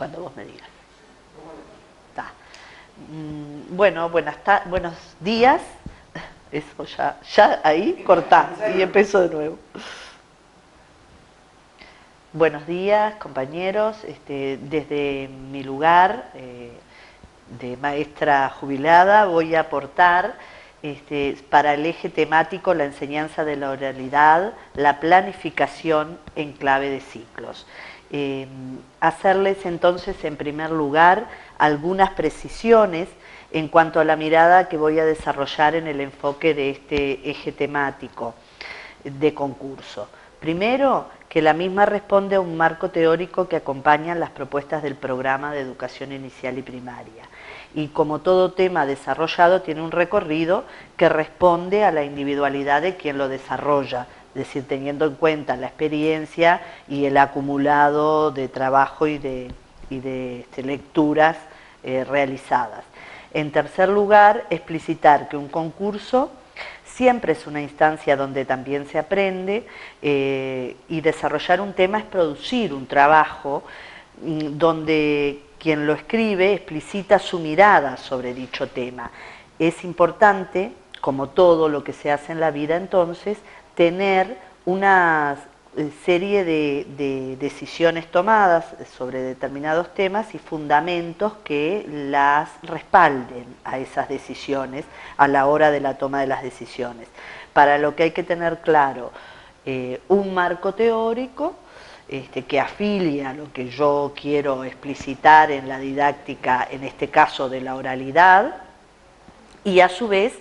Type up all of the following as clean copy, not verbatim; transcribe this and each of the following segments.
Cuando vos me digas. Está. Bueno, buenos días. Eso ya ahí cortá y empiezo de nuevo. Buenos días, compañeros. Desde mi lugar de maestra jubilada voy a aportar para el eje temático la enseñanza de la oralidad, la planificación en clave de ciclos. Hacerles entonces en primer lugar algunas precisiones en cuanto a la mirada que voy a desarrollar en el enfoque de este eje temático de concurso. Primero, que la misma responde a un marco teórico que acompaña las propuestas del programa de educación inicial y primaria. Y como todo tema desarrollado tiene un recorrido que responde a la individualidad de quien lo desarrolla, es decir, teniendo en cuenta la experiencia y el acumulado de trabajo y de lecturas realizadas. En tercer lugar, explicitar que un concurso siempre es una instancia donde también se aprende y desarrollar un tema es producir un trabajo donde quien lo escribe explicita su mirada sobre dicho tema. Es importante, como todo lo que se hace en la vida entonces, tener una serie de decisiones tomadas sobre determinados temas y fundamentos que las respalden a esas decisiones a la hora de la toma de las decisiones. Para lo que hay que tener claro un marco teórico que afilia a lo que yo quiero explicitar en la didáctica, en este caso de la oralidad, y a su vez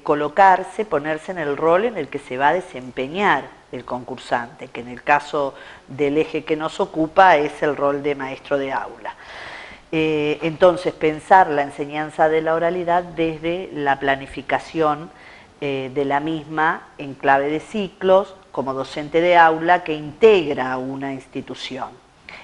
colocarse, ponerse en el rol en el que se va a desempeñar el concursante, que en el caso del eje que nos ocupa es el rol de maestro de aula. Entonces, pensar la enseñanza de la oralidad desde la planificación de la misma en clave de ciclos, como docente de aula que integra una institución.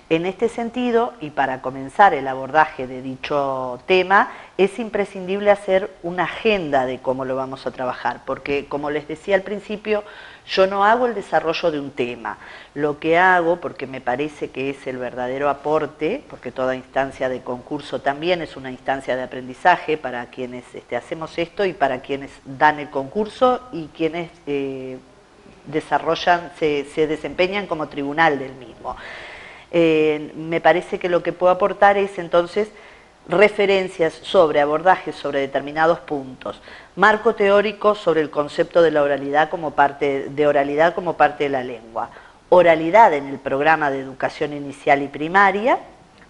En este sentido, y para comenzar el abordaje de dicho tema, es imprescindible hacer una agenda de cómo lo vamos a trabajar, porque como les decía al principio, yo no hago el desarrollo de un tema. Lo que hago, porque me parece que es el verdadero aporte, porque toda instancia de concurso también es una instancia de aprendizaje para quienes hacemos esto y para quienes dan el concurso y quienes desarrollan, se desempeñan como tribunal del mismo. Me parece que lo que puedo aportar es entonces referencias sobre abordajes sobre determinados puntos, marco teórico sobre el concepto de la oralidad como parte de la lengua, oralidad en el programa de educación inicial y primaria,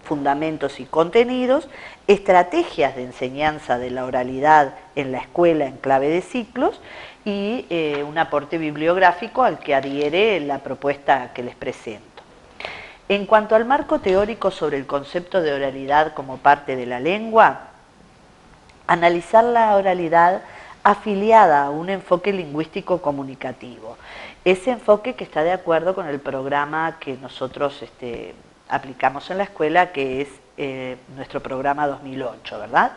fundamentos y contenidos, estrategias de enseñanza de la oralidad en la escuela en clave de ciclos y un aporte bibliográfico al que adhiere la propuesta que les presento. En cuanto al marco teórico sobre el concepto de oralidad como parte de la lengua, analizar la oralidad afiliada a un enfoque lingüístico comunicativo. Ese enfoque que está de acuerdo con el programa que nosotros aplicamos en la escuela, que es nuestro programa 2008, ¿verdad?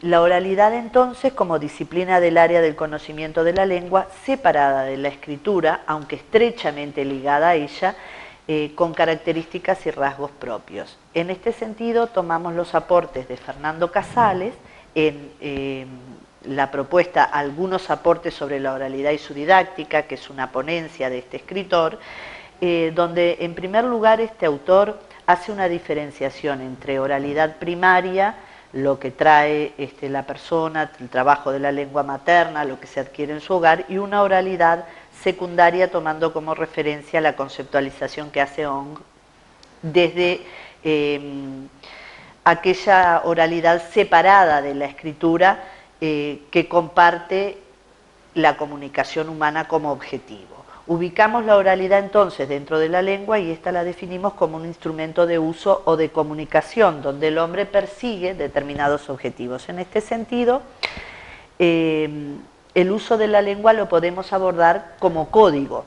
La oralidad entonces como disciplina del área del conocimiento de la lengua, separada de la escritura, aunque estrechamente ligada a ella, con características y rasgos propios. En este sentido, tomamos los aportes de Fernando Casales en la propuesta Algunos aportes sobre la oralidad y su didáctica, que es una ponencia de este escritor, donde en primer lugar este autor hace una diferenciación entre oralidad primaria, lo que trae la persona, el trabajo de la lengua materna, lo que se adquiere en su hogar, y una oralidad secundaria tomando como referencia la conceptualización que hace Ong desde aquella oralidad separada de la escritura que comparte la comunicación humana como objetivo. Ubicamos la oralidad entonces dentro de la lengua y esta la definimos como un instrumento de uso o de comunicación donde el hombre persigue determinados objetivos. En este sentido, el uso de la lengua lo podemos abordar como código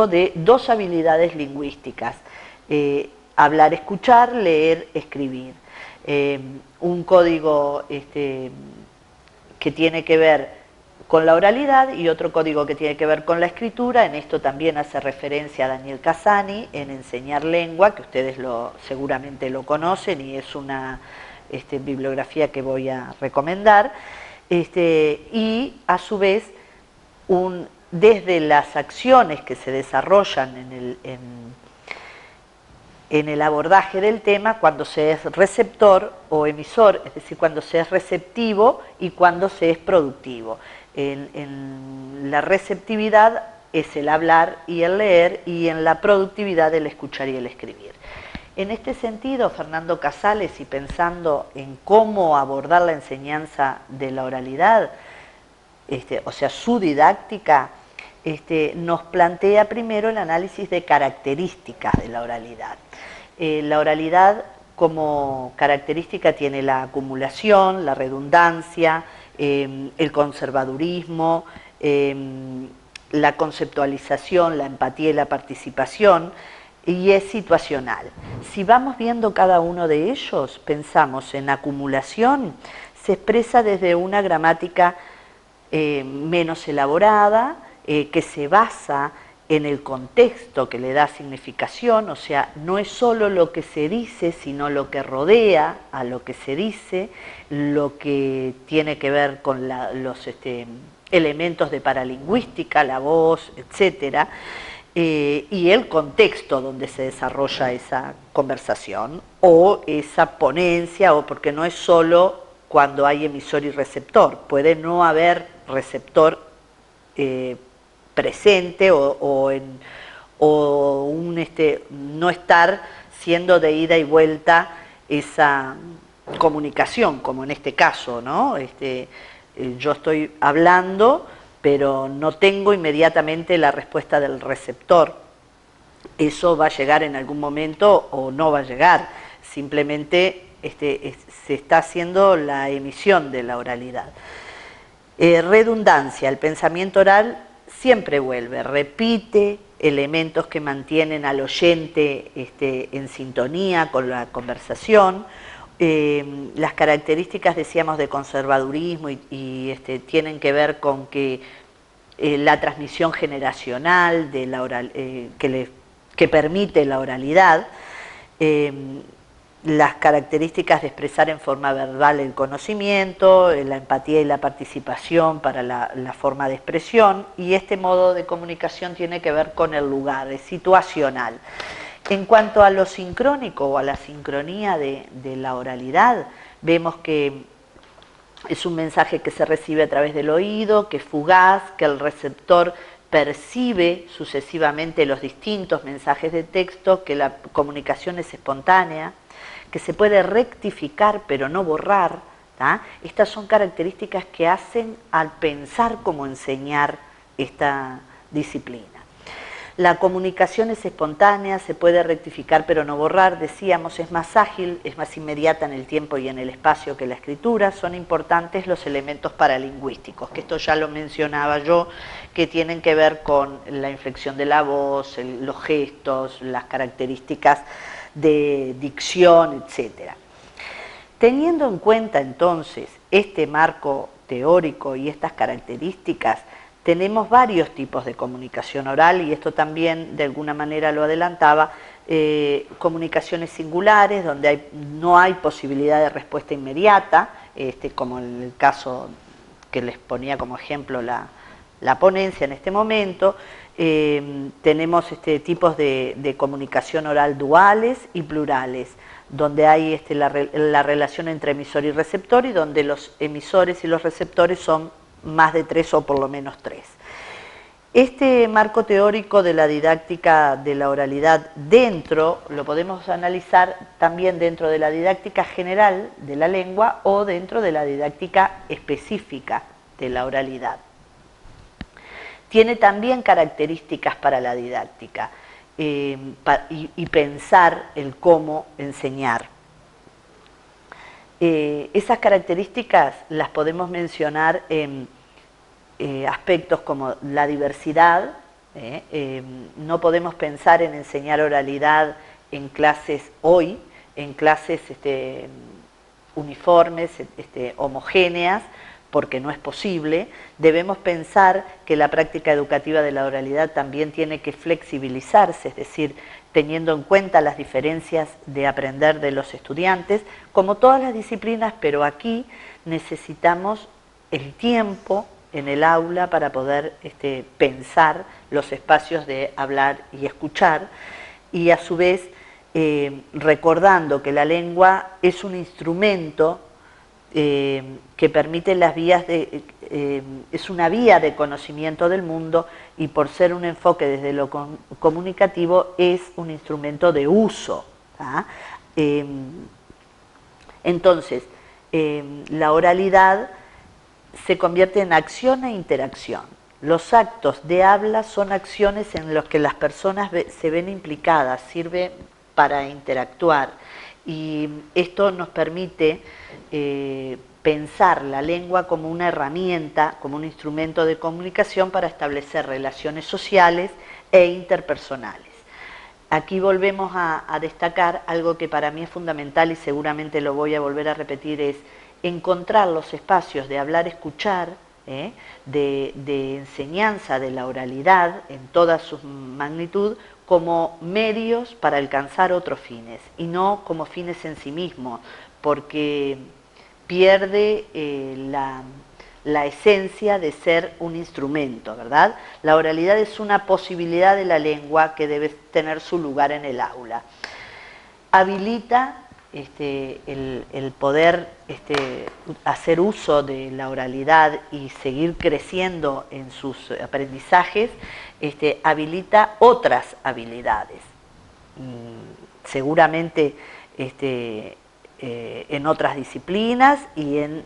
de dos habilidades lingüísticas, hablar, escuchar, leer, escribir. Un código que tiene que ver con la oralidad y otro código que tiene que ver con la escritura. En esto también hace referencia a Daniel Cassani en Enseñar Lengua, que ustedes seguramente lo conocen y es una bibliografía que voy a recomendar. Y a su vez, desde las acciones que se desarrollan en el abordaje del tema, cuando se es receptor o emisor, es decir, cuando se es receptivo y cuando se es productivo. En la receptividad es el hablar y el leer, y en la productividad el escuchar y el escribir. En este sentido, Fernando Casales, y pensando en cómo abordar la enseñanza de la oralidad, o sea, su didáctica, nos plantea primero el análisis de características de la oralidad. La oralidad como característica tiene la acumulación, la redundancia, el conservadurismo, la conceptualización, la empatía y la participación, y es situacional. Si vamos viendo cada uno de ellos, pensamos en acumulación, se expresa desde una gramática menos elaborada, que se basa en el contexto que le da significación, o sea, no es solo lo que se dice, sino lo que rodea a lo que se dice, lo que tiene que ver con los elementos de paralingüística, la voz, etcétera, y el contexto donde se desarrolla esa conversación o esa ponencia, o porque no es solo cuando hay emisor y receptor, puede no haber receptor presente o no estar siendo de ida y vuelta esa comunicación, como en este caso, ¿no? Yo estoy hablando, pero no tengo inmediatamente la respuesta del receptor. Eso va a llegar en algún momento o no va a llegar, simplemente se está haciendo la emisión de la oralidad. Redundancia, el pensamiento oral siempre vuelve, repite elementos que mantienen al oyente en sintonía con la conversación. Las características, decíamos, de conservadurismo y tienen que ver con que la transmisión generacional de la oral, que permite la oralidad, las características de expresar en forma verbal el conocimiento, la empatía y la participación para la forma de expresión, y este modo de comunicación tiene que ver con el lugar, es situacional. En cuanto a lo sincrónico o a la sincronía de la oralidad, vemos que es un mensaje que se recibe a través del oído, que es fugaz, que el receptor percibe sucesivamente los distintos mensajes de texto, que la comunicación es espontánea, que se puede rectificar pero no borrar. Estas son características que hacen al pensar cómo enseñar esta disciplina. La comunicación es espontánea, se puede rectificar pero no borrar, decíamos, es más ágil, es más inmediata en el tiempo y en el espacio que la escritura. Son importantes los elementos paralingüísticos, que esto ya lo mencionaba yo, que tienen que ver con la inflexión de la voz, los gestos, las características de dicción, etc. Teniendo en cuenta entonces este marco teórico y estas características, tenemos varios tipos de comunicación oral, y esto también de alguna manera lo adelantaba. Comunicaciones singulares, donde no hay posibilidad de respuesta inmediata, como en el caso que les ponía como ejemplo la ponencia en este momento. Tenemos tipos de comunicación oral duales y plurales, donde hay la relación entre emisor y receptor, y donde los emisores y los receptores son más de 3 o por lo menos 3. Este marco teórico de la didáctica de la oralidad lo podemos analizar también dentro de la didáctica general de la lengua o dentro de la didáctica específica de la oralidad. Tiene también características para la didáctica y pensar el cómo enseñar. Esas características las podemos mencionar en aspectos como la diversidad. No podemos pensar en enseñar oralidad en clases hoy, en clases uniformes, homogéneas, porque no es posible, debemos pensar que la práctica educativa de la oralidad también tiene que flexibilizarse, es decir, teniendo en cuenta las diferencias de aprender de los estudiantes, como todas las disciplinas, pero aquí necesitamos el tiempo en el aula para poder pensar los espacios de hablar y escuchar, y a su vez recordando que la lengua es un instrumento que permite las vías de, es una vía de conocimiento del mundo, y por ser un enfoque desde lo comunicativo es un instrumento de uso. Entonces, la oralidad se convierte en acción e interacción. Los actos de habla son acciones en los que las personas se ven implicadas, sirve para interactuar, y esto nos permite pensar la lengua como una herramienta, como un instrumento de comunicación para establecer relaciones sociales e interpersonales. Aquí volvemos a destacar algo que para mí es fundamental y seguramente lo voy a volver a repetir, es encontrar los espacios de hablar-escuchar, de enseñanza de la oralidad en toda su magnitud, como medios para alcanzar otros fines y no como fines en sí mismos, porque pierde la esencia de ser un instrumento, ¿verdad? La oralidad es una posibilidad de la lengua que debe tener su lugar en el aula. Habilita el poder hacer uso de la oralidad y seguir creciendo en sus aprendizajes, habilita otras habilidades. Seguramente en otras disciplinas y en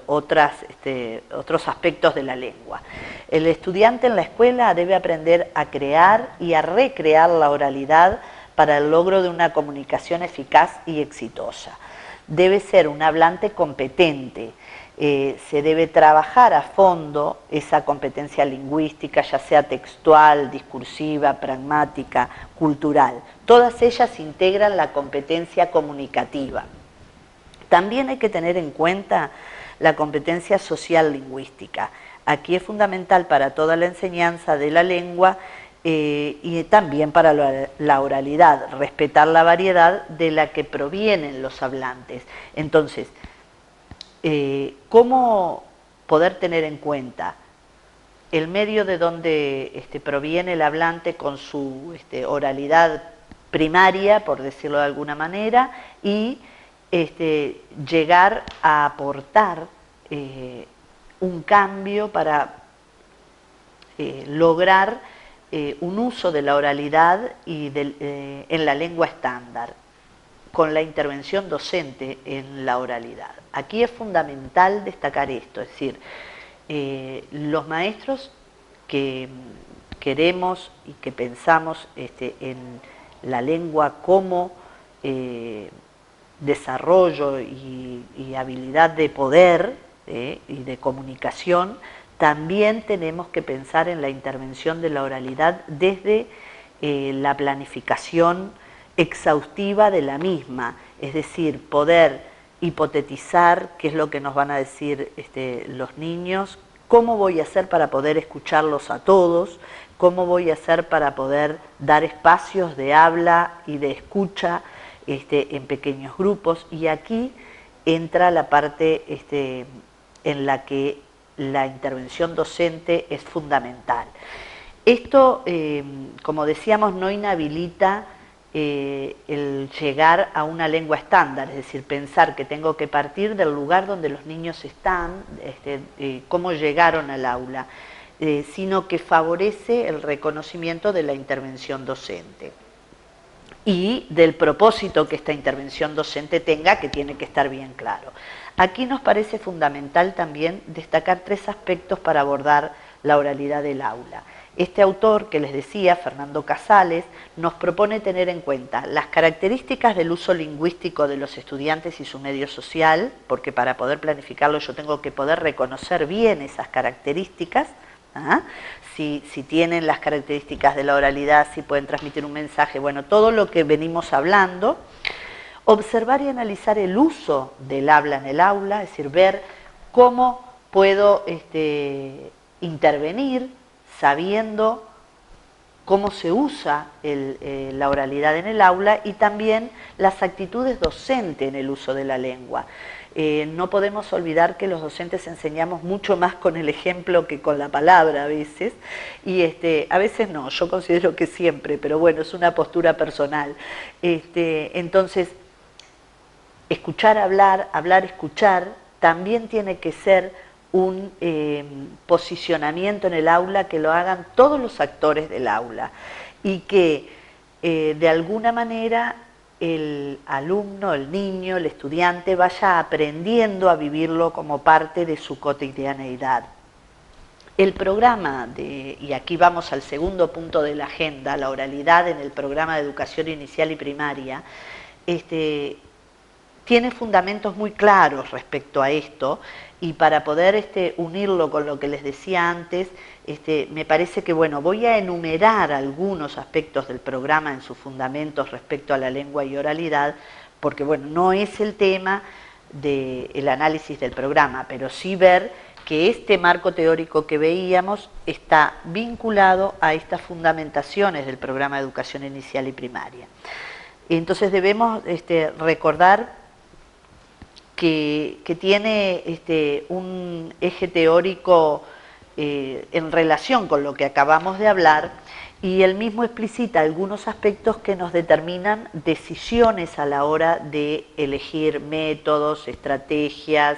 otros aspectos de la lengua. El estudiante en la escuela debe aprender a crear y a recrear la oralidad para el logro de una comunicación eficaz y exitosa. Debe ser un hablante competente, se debe trabajar a fondo esa competencia lingüística, ya sea textual, discursiva, pragmática, cultural. Todas ellas integran la competencia comunicativa. También hay que tener en cuenta la competencia social lingüística. Aquí es fundamental para toda la enseñanza de la lengua y también para la oralidad, respetar la variedad de la que provienen los hablantes. Entonces, ¿cómo poder tener en cuenta el medio de donde proviene el hablante con su oralidad primaria, por decirlo de alguna manera, y llegar a aportar un cambio para lograr un uso de la oralidad y en la lengua estándar, con la intervención docente en la oralidad? Aquí es fundamental destacar esto, es decir, los maestros que queremos y que pensamos en la lengua como desarrollo y habilidad de poder y de comunicación, también tenemos que pensar en la intervención de la oralidad desde la planificación exhaustiva de la misma, es decir, poder hipotetizar qué es lo que nos van a decir los niños, cómo voy a hacer para poder escucharlos a todos, cómo voy a hacer para poder dar espacios de habla y de escucha en pequeños grupos, y aquí entra la parte en la que la intervención docente es fundamental. Esto, como decíamos, no inhabilita el llegar a una lengua estándar, es decir, pensar que tengo que partir del lugar donde los niños están, cómo llegaron al aula, sino que favorece el reconocimiento de la intervención docente y del propósito que esta intervención docente tenga, que tiene que estar bien claro. Aquí nos parece fundamental también destacar tres aspectos para abordar la oralidad del aula. Este autor que les decía, Fernando Casales, nos propone tener en cuenta las características del uso lingüístico de los estudiantes y su medio social, porque para poder planificarlo yo tengo que poder reconocer bien esas características, si tienen las características de la oralidad, si pueden transmitir un mensaje, bueno, todo lo que venimos hablando. Observar y analizar el uso del habla en el aula, es decir, ver cómo puedo intervenir sabiendo cómo se usa la oralidad en el aula y también las actitudes docentes en el uso de la lengua. No podemos olvidar que los docentes enseñamos mucho más con el ejemplo que con la palabra a veces, y a veces no, yo considero que siempre, pero bueno, es una postura personal. Entonces, escuchar, hablar, hablar, escuchar, también tiene que ser un posicionamiento en el aula que lo hagan todos los actores del aula y que de alguna manera el alumno, el niño, el estudiante vaya aprendiendo a vivirlo como parte de su cotidianeidad. El programa, y aquí vamos al segundo punto de la agenda, la oralidad en el programa de educación inicial y primaria, tiene fundamentos muy claros respecto a esto, y para poder unirlo con lo que les decía antes, me parece que, bueno, voy a enumerar algunos aspectos del programa en sus fundamentos respecto a la lengua y oralidad, porque, bueno, no es el tema del análisis del programa, pero sí ver que este marco teórico que veíamos está vinculado a estas fundamentaciones del programa de educación inicial y primaria. Entonces debemos recordar que tiene un eje teórico en relación con lo que acabamos de hablar, y él mismo explicita algunos aspectos que nos determinan decisiones a la hora de elegir métodos, estrategias,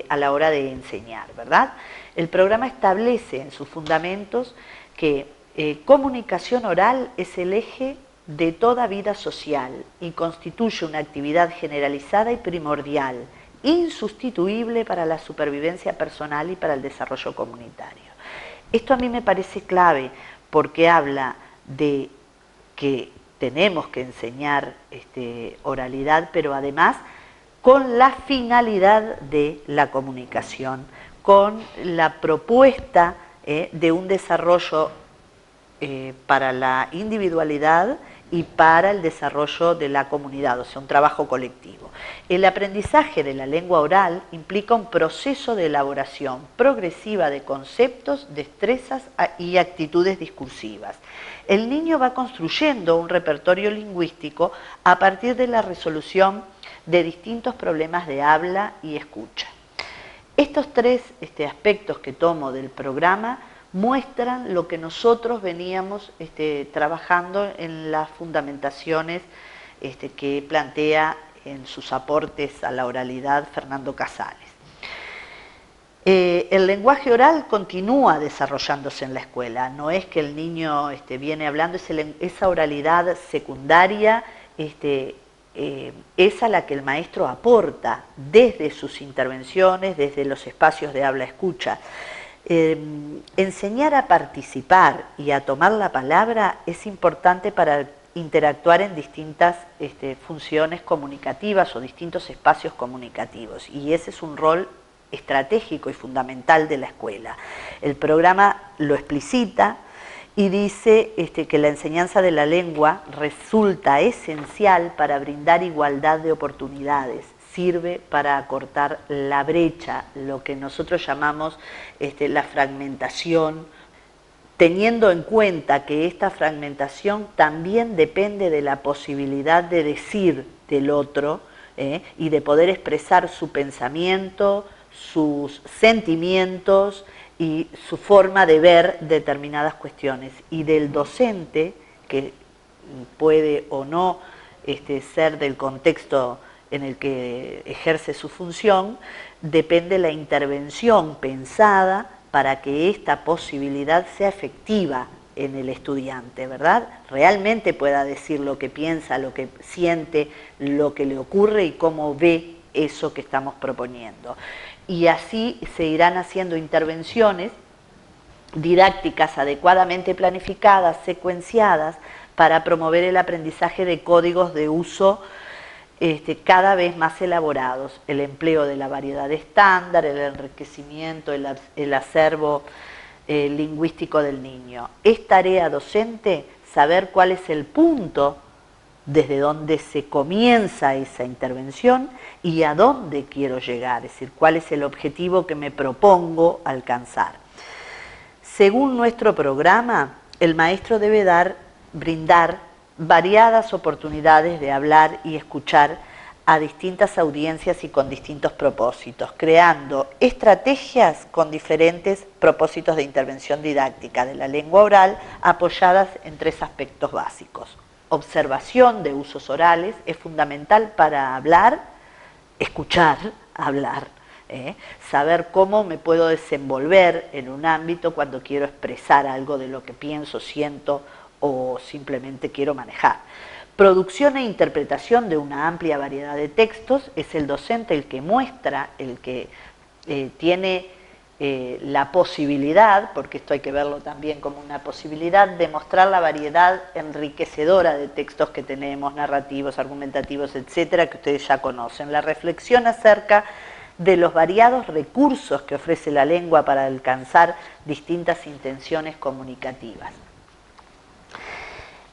a la hora de enseñar, ¿verdad? El programa establece en sus fundamentos que comunicación oral es el eje de toda vida social y constituye una actividad generalizada y primordial, insustituible para la supervivencia personal y para el desarrollo comunitario. Esto a mí me parece clave porque habla de que tenemos que enseñar oralidad, pero además con la finalidad de la comunicación, con la propuesta de un desarrollo para la individualidad y para el desarrollo de la comunidad, o sea, un trabajo colectivo. El aprendizaje de la lengua oral implica un proceso de elaboración progresiva de conceptos, destrezas y actitudes discursivas. El niño va construyendo un repertorio lingüístico a partir de la resolución de distintos problemas de habla y escucha. Estos tres aspectos que tomo del programa muestran lo que nosotros veníamos trabajando en las fundamentaciones que plantea en sus aportes a la oralidad Fernando Casales. El lenguaje oral continúa desarrollándose en la escuela, no es que el niño viene hablando, esa oralidad secundaria es a la que el maestro aporta desde sus intervenciones, desde los espacios de habla-escucha. Enseñar a participar y a tomar la palabra es importante para interactuar en distintas funciones comunicativas o distintos espacios comunicativos, y ese es un rol estratégico y fundamental de la escuela. El programa lo explicita y dice que la enseñanza de la lengua resulta esencial para brindar igualdad de oportunidades, sirve para acortar la brecha, lo que nosotros llamamos la fragmentación, teniendo en cuenta que esta fragmentación también depende de la posibilidad de decir del otro y de poder expresar su pensamiento, sus sentimientos y su forma de ver determinadas cuestiones. Y del docente, que puede o no ser del contexto en el que ejerce su función, depende la intervención pensada para que esta posibilidad sea efectiva en el estudiante, ¿verdad? Realmente pueda decir lo que piensa, lo que siente, lo que le ocurre y cómo ve eso que estamos proponiendo. Y así se irán haciendo intervenciones didácticas adecuadamente planificadas, secuenciadas, para promover el aprendizaje de códigos de uso cada vez más elaborados, el empleo de la variedad estándar, el enriquecimiento, el acervo lingüístico del niño. Es tarea docente saber cuál es el punto desde dónde se comienza esa intervención y a dónde quiero llegar, es decir, cuál es el objetivo que me propongo alcanzar. Según nuestro programa, el maestro debe brindar variadas oportunidades de hablar y escuchar a distintas audiencias y con distintos propósitos, creando estrategias con diferentes propósitos de intervención didáctica de la lengua oral apoyadas en 3 aspectos básicos. Observación de usos orales es fundamental para hablar, escuchar, hablar. Saber cómo me puedo desenvolver en un ámbito cuando quiero expresar algo de lo que pienso, siento o simplemente quiero manejar. Producción e interpretación de una amplia variedad de textos, es el docente el que muestra, el que tiene la posibilidad, porque esto hay que verlo también como una posibilidad, de mostrar la variedad enriquecedora de textos que tenemos, narrativos, argumentativos, etcétera, que ustedes ya conocen. La reflexión acerca de los variados recursos que ofrece la lengua para alcanzar distintas intenciones comunicativas.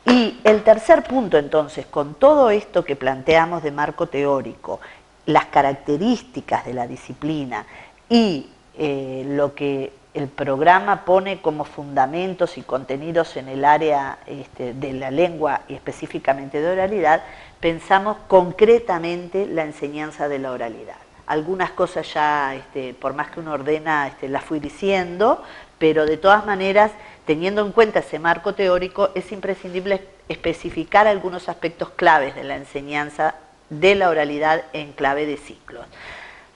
Y el tercer punto, entonces, con todo esto que planteamos de marco teórico, las características de la disciplina y lo que el programa pone como fundamentos y contenidos en el área de la lengua y específicamente de oralidad, pensamos concretamente la enseñanza de la oralidad. Algunas cosas ya, por más que uno ordena, las fui diciendo, pero de todas maneras, teniendo en cuenta ese marco teórico, es imprescindible especificar algunos aspectos claves de la enseñanza de la oralidad en clave de ciclos.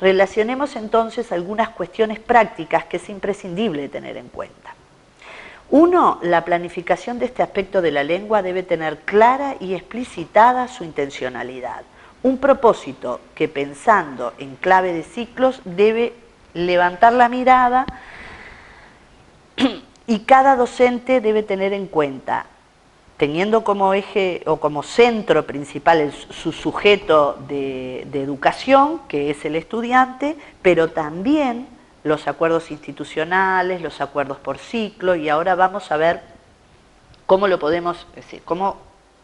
Relacionemos entonces algunas cuestiones prácticas que es imprescindible tener en cuenta. 1. La planificación de este aspecto de la lengua debe tener clara y explicitada su intencionalidad. Un propósito que, pensando en clave de ciclos, debe levantar la mirada y cada docente debe tener en cuenta, teniendo como eje o como centro principal su sujeto de educación, que es el estudiante, pero también los acuerdos institucionales, los acuerdos por ciclo, y ahora vamos a ver cómo lo podemos, es decir, cómo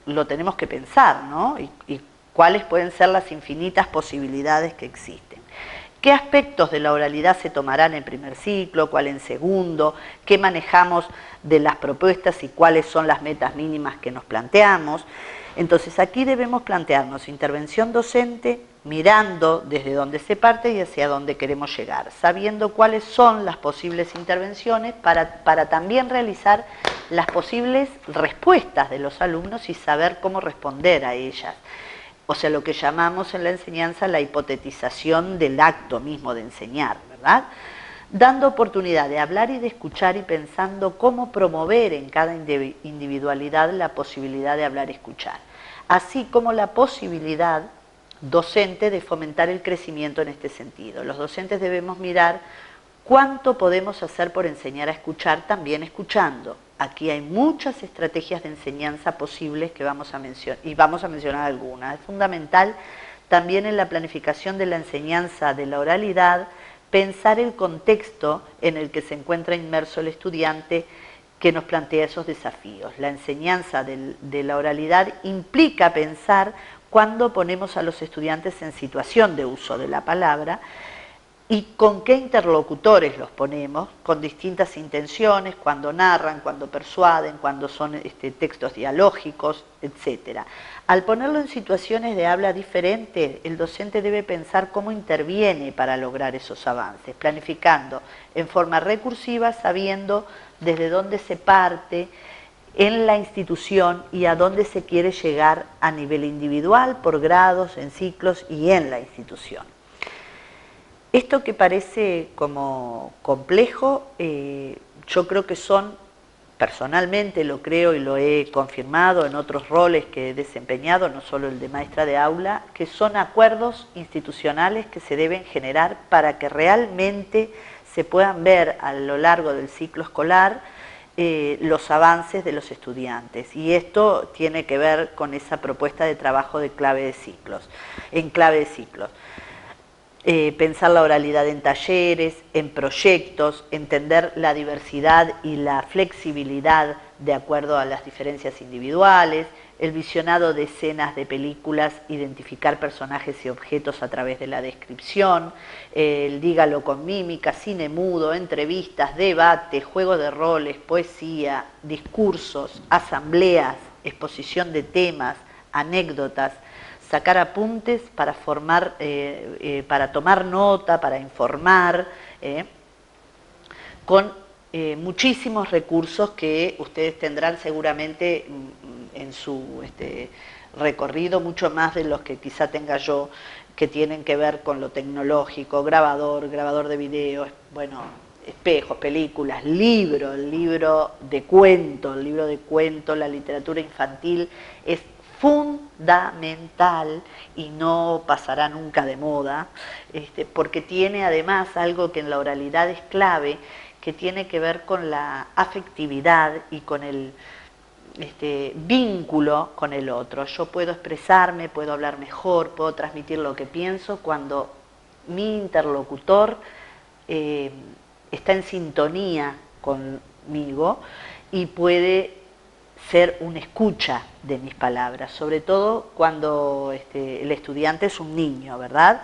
lo tenemos que pensar, ¿no? Y cuáles pueden ser las infinitas posibilidades que existen. ¿Qué aspectos de la oralidad se tomarán en primer ciclo, cuál en segundo? ¿Qué manejamos de las propuestas y cuáles son las metas mínimas que nos planteamos? Entonces aquí debemos plantearnos intervención docente mirando desde dónde se parte y hacia dónde queremos llegar, sabiendo cuáles son las posibles intervenciones para también realizar las posibles respuestas de los alumnos y saber cómo responder a ellas. O sea, lo que llamamos en la enseñanza la hipotetización del acto mismo de enseñar, ¿verdad? Dando oportunidad de hablar y de escuchar y pensando cómo promover en cada individualidad la posibilidad de hablar y escuchar, así como la posibilidad docente de fomentar el crecimiento en este sentido. Los docentes debemos mirar cuánto podemos hacer por enseñar a escuchar también escuchando. Aquí hay muchas estrategias de enseñanza posibles que vamos a mencionar, y vamos a mencionar algunas. Es fundamental también en la planificación de la enseñanza de la oralidad pensar el contexto en el que se encuentra inmerso el estudiante que nos plantea esos desafíos. La enseñanza de la oralidad implica pensar cuándo ponemos a los estudiantes en situación de uso de la palabra y con qué interlocutores los ponemos, con distintas intenciones, cuando narran, cuando persuaden, cuando son textos dialógicos, etc. Al ponerlo en situaciones de habla diferente, el docente debe pensar cómo interviene para lograr esos avances, planificando en forma recursiva, sabiendo desde dónde se parte en la institución y a dónde se quiere llegar a nivel individual, por grados, en ciclos y en la institución. Esto que parece como complejo, yo creo que son, personalmente lo creo y lo he confirmado en otros roles que he desempeñado, no solo el de maestra de aula, que son acuerdos institucionales que se deben generar para que realmente se puedan ver a lo largo del ciclo escolar los avances de los estudiantes. Y esto tiene que ver con esa propuesta de trabajo de clave de ciclos, en clave de ciclos. pensar la oralidad en talleres, en proyectos, entender la diversidad y la flexibilidad de acuerdo a las diferencias individuales, el visionado de escenas de películas, identificar personajes y objetos a través de la descripción, el dígalo con mímica, cine mudo, entrevistas, debate, juego de roles, poesía, discursos, asambleas, exposición de temas, anécdotas, sacar apuntes para formar, para tomar nota, para informar, con muchísimos recursos que ustedes tendrán seguramente en su recorrido, mucho más de los que quizá tenga yo, que tienen que ver con lo tecnológico, grabador de video, bueno, espejos, películas, libro, el libro de cuento, la literatura infantil es fundamental y no pasará nunca de moda, porque tiene además algo que en la oralidad es clave, que tiene que ver con la afectividad y con el vínculo con el otro. Yo puedo expresarme, puedo hablar mejor, puedo transmitir lo que pienso cuando mi interlocutor está en sintonía conmigo y puede ser un escucha de mis palabras, sobre todo cuando el estudiante es un niño, ¿verdad?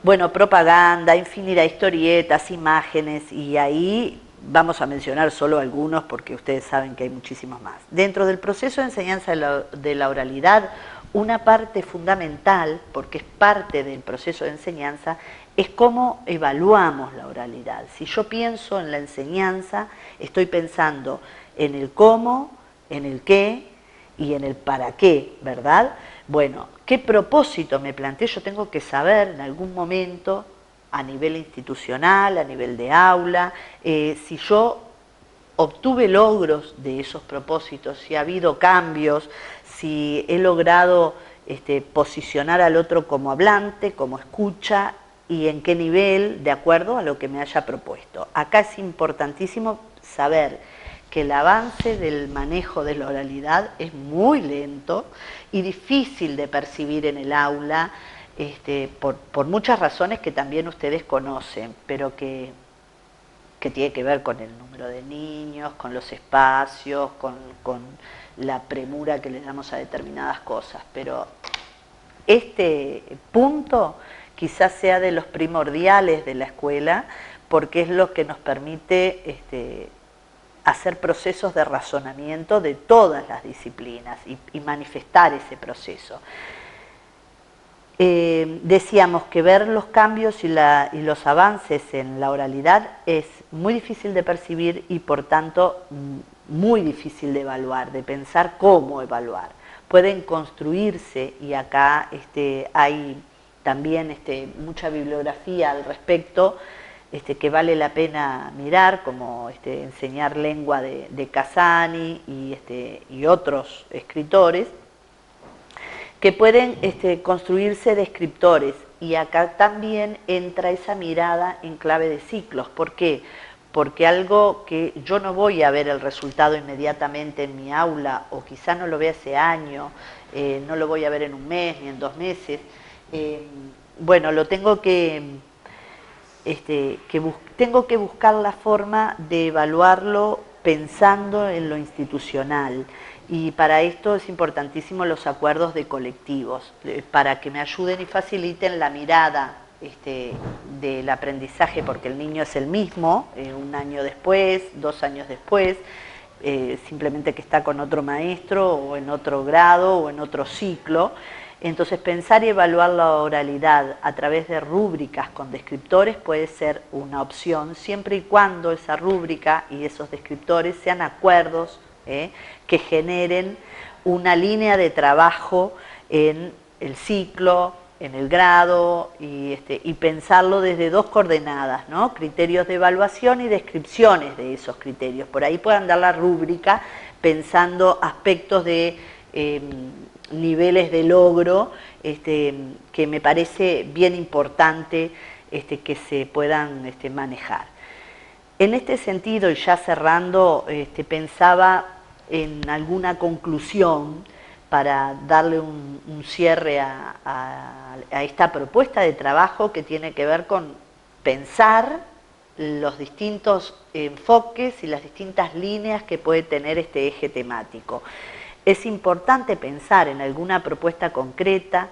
Bueno, propaganda, infinidad de historietas, imágenes, y ahí vamos a mencionar solo algunos porque ustedes saben que hay muchísimos más. Dentro del proceso de enseñanza de la oralidad, una parte fundamental, porque es parte del proceso de enseñanza, es cómo evaluamos la oralidad. Si yo pienso en la enseñanza, estoy pensando en el cómo, en el qué y en el para qué, ¿verdad? Bueno, ¿qué propósito me planteé? Yo tengo que saber en algún momento, a nivel institucional, a nivel de aula, si yo obtuve logros de esos propósitos, si ha habido cambios, si he logrado posicionar al otro como hablante, como escucha, y en qué nivel, de acuerdo a lo que me haya propuesto. Acá es importantísimo saber que el avance del manejo de la oralidad es muy lento y difícil de percibir en el aula, por muchas razones que también ustedes conocen, pero que tiene que ver con el número de niños, con los espacios, con la premura que le damos a determinadas cosas. Pero este punto quizás sea de los primordiales de la escuela, porque es lo que nos permite hacer procesos de razonamiento de todas las disciplinas y manifestar ese proceso. Decíamos que ver los cambios y los avances en la oralidad es muy difícil de percibir y por tanto muy difícil de evaluar, de pensar cómo evaluar. Pueden construirse, y acá hay también mucha bibliografía al respecto, que vale la pena mirar, como enseñar lengua de Casani y otros escritores, que pueden construirse descriptores, y acá también entra esa mirada en clave de ciclos. ¿Por qué? Porque algo que yo no voy a ver el resultado inmediatamente en mi aula, o quizá no lo vea ese año, no lo voy a ver en un mes ni en 2 meses, bueno, lo tengo tengo que buscar la forma de evaluarlo pensando en lo institucional. Y para esto es importantísimo los acuerdos de colectivos, para que me ayuden y faciliten la mirada del aprendizaje, porque el niño es el mismo, 1 año después, 2 años después, simplemente que está con otro maestro o en otro grado o en otro ciclo. Entonces pensar y evaluar la oralidad a través de rúbricas con descriptores puede ser una opción, siempre y cuando esa rúbrica y esos descriptores sean acuerdos que generen una línea de trabajo en el ciclo, en el grado, y pensarlo desde 2 coordenadas, ¿no? Criterios de evaluación y descripciones de esos criterios. Por ahí puedan dar la rúbrica pensando aspectos de niveles de logro, que me parece bien importante que se puedan manejar. En este sentido, y ya cerrando, pensaba en alguna conclusión para darle un cierre a esta propuesta de trabajo que tiene que ver con pensar los distintos enfoques y las distintas líneas que puede tener este eje temático. Es importante pensar en alguna propuesta concreta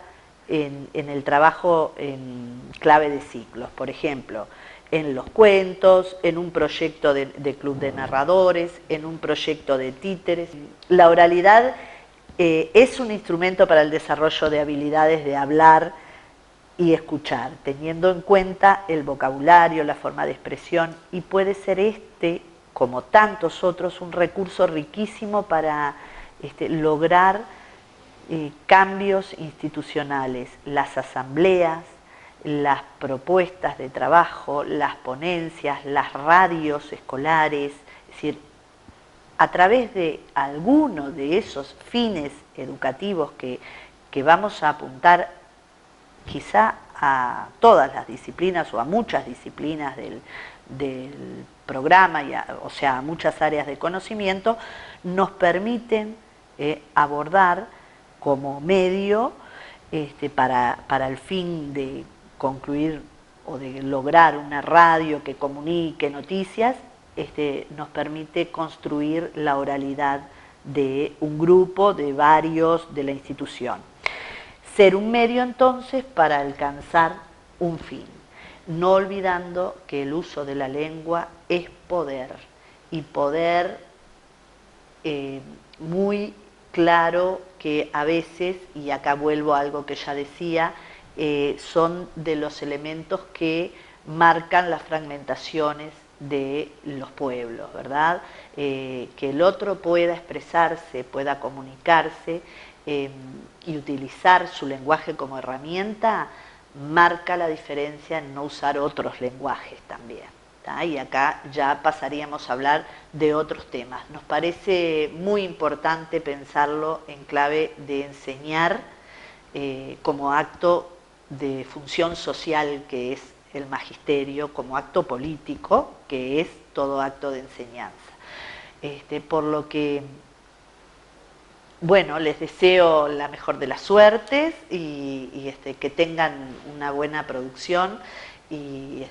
en el trabajo en clave de ciclos, por ejemplo, en los cuentos, en un proyecto de club de narradores, en un proyecto de títeres. La oralidad es un instrumento para el desarrollo de habilidades de hablar y escuchar, teniendo en cuenta el vocabulario, la forma de expresión, y puede ser como tantos otros, un recurso riquísimo para lograr cambios institucionales. Las asambleas, las propuestas de trabajo, las ponencias, las radios escolares, es decir, a través de alguno de esos fines educativos que vamos a apuntar quizá a todas las disciplinas o a muchas disciplinas del programa, o sea, a muchas áreas de conocimiento, nos permiten abordar como medio para el fin de concluir o de lograr una radio que comunique noticias, nos permite construir la oralidad de un grupo, de varios, de la institución. Ser un medio entonces para alcanzar un fin, no olvidando que el uso de la lengua es poder, y poder muy claro que a veces, y acá vuelvo a algo que ya decía, son de los elementos que marcan las fragmentaciones de los pueblos, ¿verdad? Que el otro pueda expresarse, pueda comunicarse y utilizar su lenguaje como herramienta, marca la diferencia en no usar otros lenguajes también. Y acá ya pasaríamos a hablar de otros temas. Nos parece muy importante pensarlo en clave de enseñar como acto de función social que es el magisterio, como acto político que es todo acto de enseñanza. Por lo que, bueno, les deseo la mejor de las suertes y que tengan una buena producción y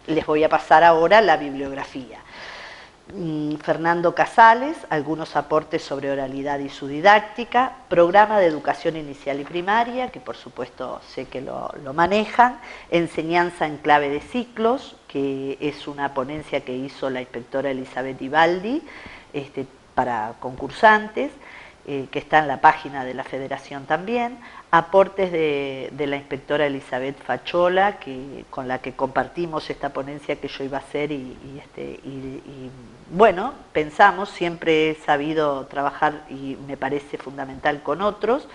les voy a pasar ahora la bibliografía. Fernando Casales, algunos aportes sobre oralidad y su didáctica, programa de educación inicial y primaria, que por supuesto sé que lo manejan, enseñanza en clave de ciclos, que es una ponencia que hizo la inspectora Elizabeth Ibaldi para concursantes, que está en la página de la Federación también, aportes de la inspectora Elizabeth Fachola, con la que compartimos esta ponencia que yo iba a hacer y bueno, pensamos, siempre he sabido trabajar y me parece fundamental con otros,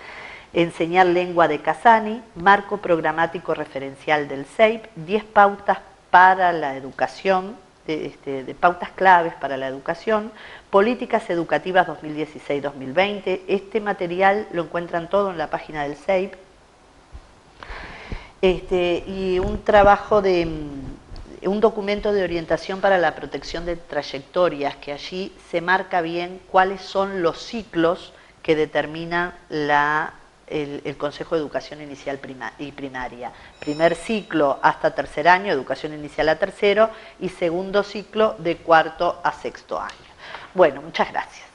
enseñar lengua de Casani, marco programático referencial del CEIP, 10 pautas para la educación, de pautas claves para la educación, políticas educativas 2016-2020, este material lo encuentran todo en la página del CEIP, y un trabajo un documento de orientación para la protección de trayectorias, que allí se marca bien cuáles son los ciclos que determina el Consejo de Educación Inicial y Primaria. Primer ciclo hasta tercer año, educación inicial a tercero, y segundo ciclo de cuarto a sexto año. Bueno, muchas gracias.